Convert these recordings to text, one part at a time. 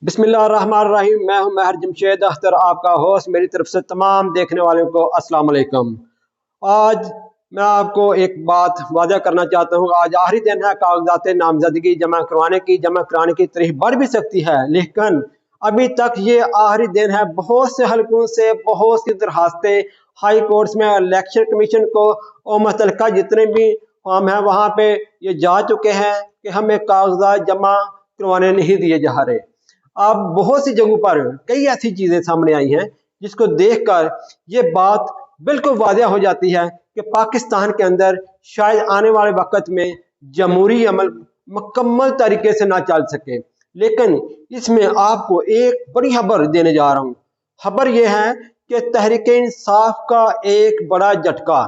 बिस्मिल्लाहिर्रहमानिर्रहीम। मैं हूं महर जमशेद अख्तर, आपका होस्ट। मेरी तरफ से तमाम देखने वालों को अस्सलाम वालेकुम। आज मैं आपको एक बात वादा करना चाहता हूं। आज आखिरी दिन है कागजात नामजदगी जमा करवाने की। जमा कराने की तारीख बढ़ भी सकती है, लेकिन अभी तक ये आखिरी दिन है। बहुत से हलकों से बहुत सी दरखास्तें हाई कोर्ट्स में इलेक्शन कमीशन को और मुतल्लिका जितने भी फॉर्म हैं वहाँ पे ये जा चुके हैं कि हमें कागजात जमा करवाने नहीं दिए जा रहे। अब बहुत सी जगहों पर कई ऐसी चीजें सामने आई हैं जिसको देखकर ये बात बिल्कुल वाज़ेह हो जाती है कि पाकिस्तान के अंदर शायद आने वाले वक्त में जमहूरी अमल मुकम्मल तरीके से ना चल सके। लेकिन इसमें आपको एक बड़ी खबर देने जा रहा हूँ। खबर यह है कि तहरीक इंसाफ का एक बड़ा झटका,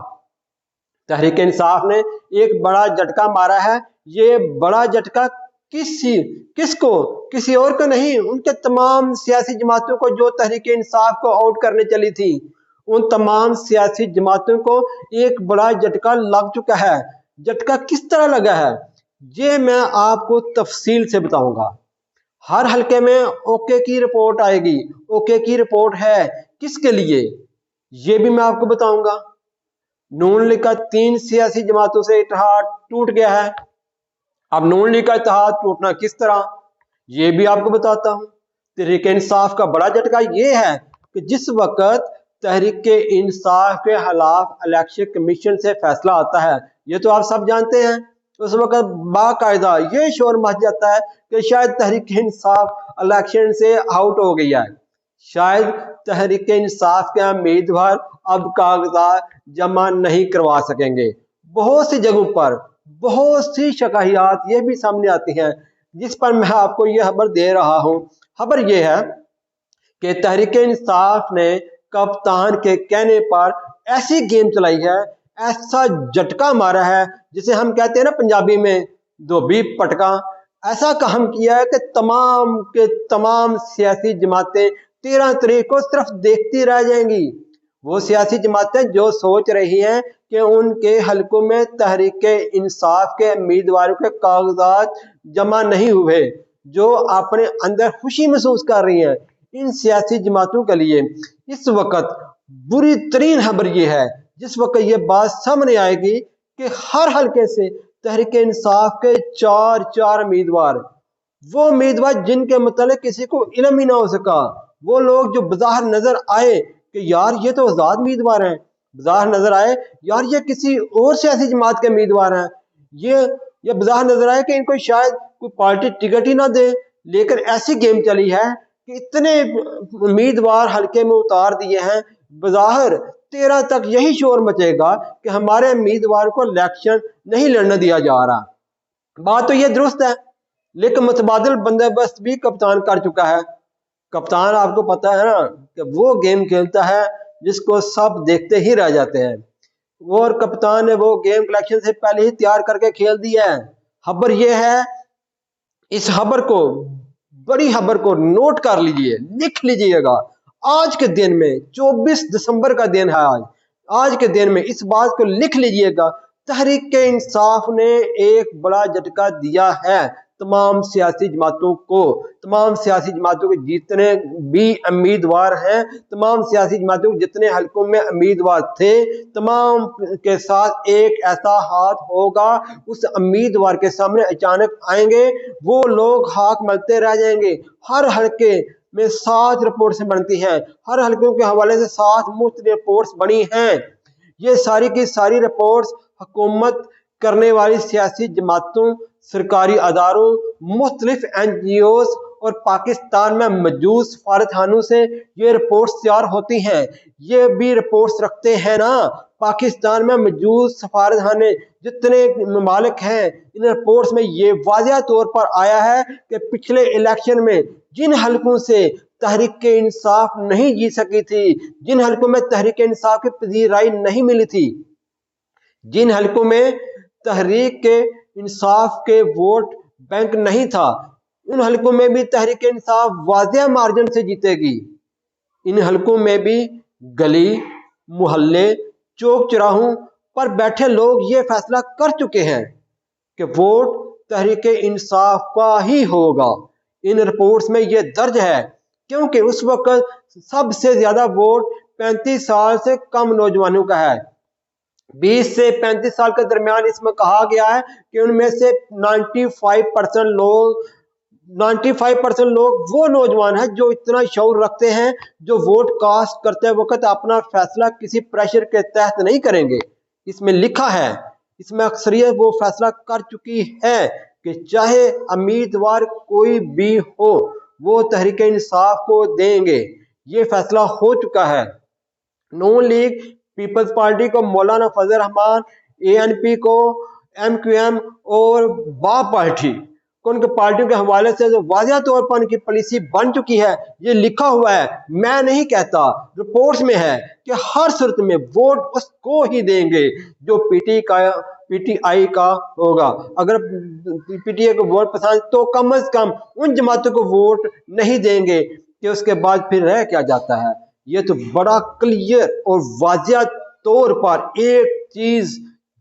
तहरीक इंसाफ ने एक बड़ा झटका मारा है। ये बड़ा झटका किसको, किसी और को नहीं, उनके तमाम सियासी जमातों को जो तहरीक इंसाफ को आउट करने चली थी, उन तमाम सियासी जमातों को एक बड़ा झटका लग चुका है। झटका किस तरह लगा है ये मैं आपको तफसील से बताऊंगा। हर हलके में ओके की रिपोर्ट आएगी। ओके की रिपोर्ट है किसके लिए ये भी मैं आपको बताऊंगा। नून लीग का 3 सियासी जमातों से इत्तेहाद टूट गया है। अब नून लीग का इत्तेहाद टूटना किस तरह ये भी आपको बताता हूं। तहरीक इंसाफ का बड़ा झटका ये है कि जिस वक्त तहरीक इंसाफ के खिलाफ इलेक्शन कमीशन से फैसला आता है, ये तो आप सब जानते हैं, उस वक्त बाकायदा ये शोर मच जाता है कि शायद तहरीक इंसाफ इलेक्शन से आउट हो गई है। शायद तहरीक इंसाफ के उम्मीदवार अब कागजात जमा नहीं करवा सकेंगे। बहुत सी जगहों पर बहुत सी शिकायत ये भी सामने आती हैं, जिस पर मैं आपको ये खबर दे रहा हूँ। खबर ये है कि तहरीक इंसाफ ने कप्तान के कहने पर ऐसी गेम चलाई है, ऐसा झटका मारा है, जिसे हम कहते हैं ना पंजाबी में धोबी पटका। ऐसा काम किया है कि तमाम के तमाम सियासी जमातें 13 तारीख को सिर्फ देखती रह जाएंगी। वो सियासी जमातें जो सोच रही हैं कि उनके हलकों में तहरीक इंसाफ के उम्मीदवारों के कागजात जमा नहीं हुए, जो अपने अंदर खुशी महसूस कर रही हैं, इन सियासी जमातों के लिए इस वक्त बुरी तरीन खबर ये है, जिस वक्त ये बात सामने आएगी कि हर हलके से तहरीक इंसाफ के 4 उम्मीदवार, वो उम्मीदवार जिनके मतलब किसी को इल्म ही ना हो सका, वो लोग जो बाहर नजर आए कि यार ये तो आजाद उम्मीदवार हैं, बाहर नजर आए यार ये किसी और सियासी जमात के उम्मीदवार हैं, ये बाहर नजर आए कि इनको शायद कोई पार्टी टिकट ही ना दे। लेकिन ऐसी गेम चली है कि इतने उम्मीदवार हल्के में उतार दिए हैं। बाहर 13 तक यही शोर मचेगा कि हमारे उम्मीदवार को इलेक्शन नहीं लड़ने दिया जा रहा। बात तो ये दुरुस्त है, लेकिन मुतबादिल बंदोबस्त भी कप्तान कर चुका है। कप्तान आपको पता है ना कि वो गेम खेलता है जिसको सब देखते ही रह जाते हैं। और कप्तान ने वो गेम इलेक्शन से पहले ही तैयार करके खेल दिया है। खबर ये है, इस खबर को, बड़ी खबर को नोट कर लीजिए, लिख लीजिएगा। आज के दिन में 24 दिसंबर का दिन है, आज के दिन में इस बात को लिख लीजिएगा। तहरीक इंसाफ ने एक बड़ा झटका दिया है तमाम सियासी जमातों को। तमाम सियासी जमातों के जितने भी उम्मीदवार हैं, तमाम सियासी जमातों के जितने हलकों में उम्मीदवार थे, तमाम के साथ एक ऐसा हाथ होगा, उस उम्मीदवार के सामने अचानक आएंगे, वो लोग हाथ मलते रह जाएंगे। हर हलके में 7 रिपोर्ट्स बनती हैं, हर हलकों के हवाले से 7 मुफ्त रिपोर्ट्स बनी हैं। ये सारी की सारी रिपोर्ट्स हुकूमत करने वाली सियासी जमातों, सरकारी अदारों, मुख्तलिफ NGOs और पाकिस्तान में मौजूद सफारतखानों से ये रिपोर्ट्स तैयार होती हैं। ये भी रिपोर्ट्स रखते हैं ना पाकिस्तान में मौजूद सफारतखाने जितने ममालिक हैं। इन रिपोर्ट्स में ये वाज़ेह तौर पर आया है कि पिछले इलेक्शन में जिन हलकों से तहरीक इंसाफ नहीं जीत सकी थी, जिन हलकों में तहरीक इंसाफ की पजीराई नहीं मिली थी, जिन हलकों में तहरीक इंसाफ के वोट बैंक नहीं था, उन हलकों में भी तहरीक इंसाफ वाज़ेह मार्जिन से जीतेगी। इन हलकों में भी गली, मोहल्ले, चौक चौराहों पर बैठे लोग ये फैसला कर चुके हैं कि वोट तहरीक इंसाफ का ही होगा। इन रिपोर्ट्स में ये दर्ज है, क्योंकि उस वक्त सबसे ज्यादा वोट 35 साल से कम नौजवानों का है। 20 से 35 साल के दरमियान इसमें कहा गया है कि उनमें से 95% लोग वो नौजवान हैं जो इतना शऊर रखते हैं, जो वोट कास्ट करते वक्त अपना फैसला किसी प्रेशर के तहत नहीं करेंगे। इसमें लिखा है, इसमें अक्सरियत वो फैसला कर चुकी है कि चाहे उम्मीदवार कोई भी हो वो तहरीक इंसाफ को देंगे। ये फैसला हो चुका है। नून लीग पीपल्स पार्टी को मौलाना फजल रहमान, ANP को MQM और बाप पार्टी को उनके पार्टियों के हवाले से जो वाज़ह तौर पर उनकी पॉलिसी बन चुकी है, ये लिखा हुआ है, मैं नहीं कहता, रिपोर्ट्स में है कि हर सूरत में वोट उसको ही देंगे जो PTI का होगा। अगर PTI को वोट पसंद तो कम से कम उन जमातों को वोट नहीं देंगे कि उसके बाद फिर रह क्या जाता है। ये तो बड़ा क्लियर और वाज़ह तौर पर एक चीज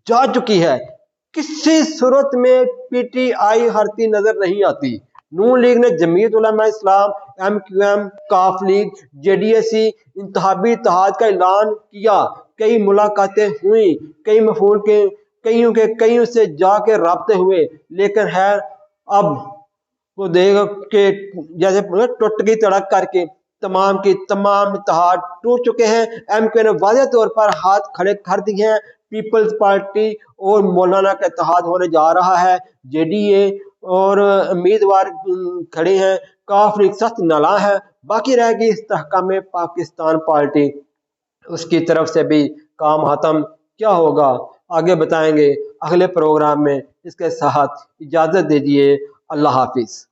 जा चुकी है, किसी सूरत में PTI हरती नजर नहीं आती। नून लीग ने जमीयत उलमा इस्लाम, MQM, काफ लीग, JDSC इंतखाबी इत्तेहाद का ऐलान किया। कई मुलाकातें हुई, कई मफूल के कईयों से जाके राब्ते हुए, लेकिन है अब वो देगा कि जैसे टूट गई तड़क करके तमाम की तमाम इत्तेहाद टूट चुके हैं। MQ ने वाज़ह तौर पर हाथ खड़े कर दिए हैं। पीपल्स पार्टी और मौलाना का इत्तेहाद होने जा रहा है। JDA और उम्मीदवार खड़े हैं, काफी सख्त नाला है। बाकी रह गई इस्तेहकाम पाकिस्तान पार्टी, उसकी तरफ से भी काम खत्म। क्या होगा आगे बताएंगे अगले प्रोग्राम में। इसके साथ इजाजत दीजिए, अल्लाह हाफिज।